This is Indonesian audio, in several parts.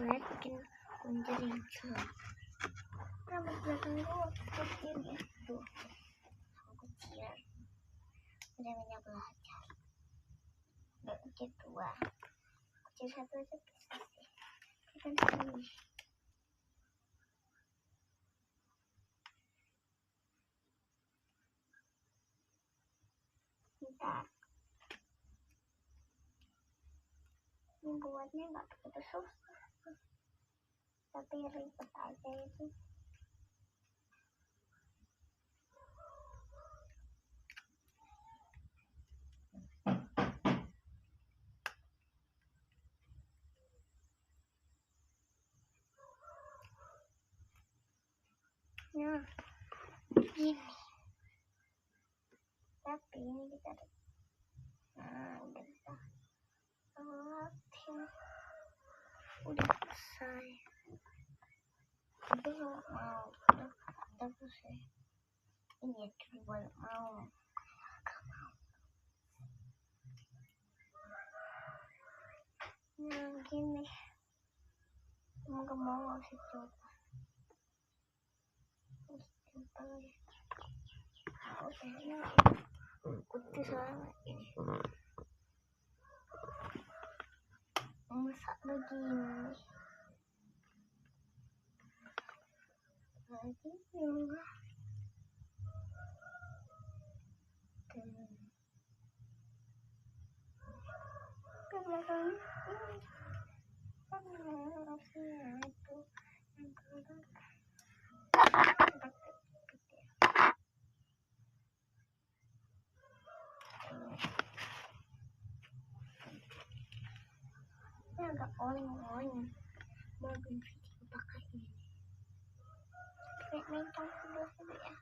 Kalian bikin kunci ringkil. Rambut belakang gue kecil ya. Tuh, kecil. Udah banyak belajar. Gak kecil dua. Kecil satu aja bisa sih. Kan sini. Bentar. Ini buatnya gak begitu susah. Tapi ribet aja itu. Nah, gini. Tapi ini kita udah bisa. Udah selesai. Tapi kalau mau udah selesai. Ini cuma mau. Nah, gini. Semoga mau sih coba. Putih soalnya ini masak begini lagi juga ke belakang itu ini agak oling mau bikin video pakai ini kayak mentong sebelah sini ya.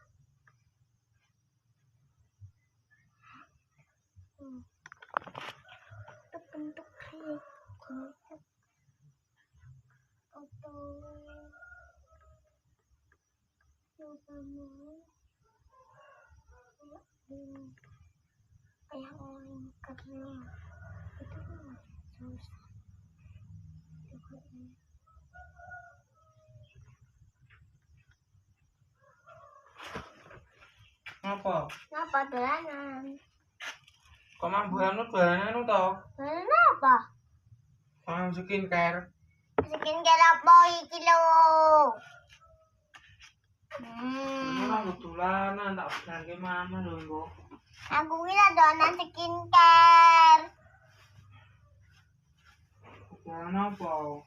Itu bentuk kayak gini atau kayak oling karena itu kan susah. Ngapa dolanan? Kok mambuanmu dolanan to? Dolanan apa? Skincare. Skincare apa iki lho? Ora dolanan tak bilangke mama lho engko. Aku kira dolanan skincare. Dolanan apa?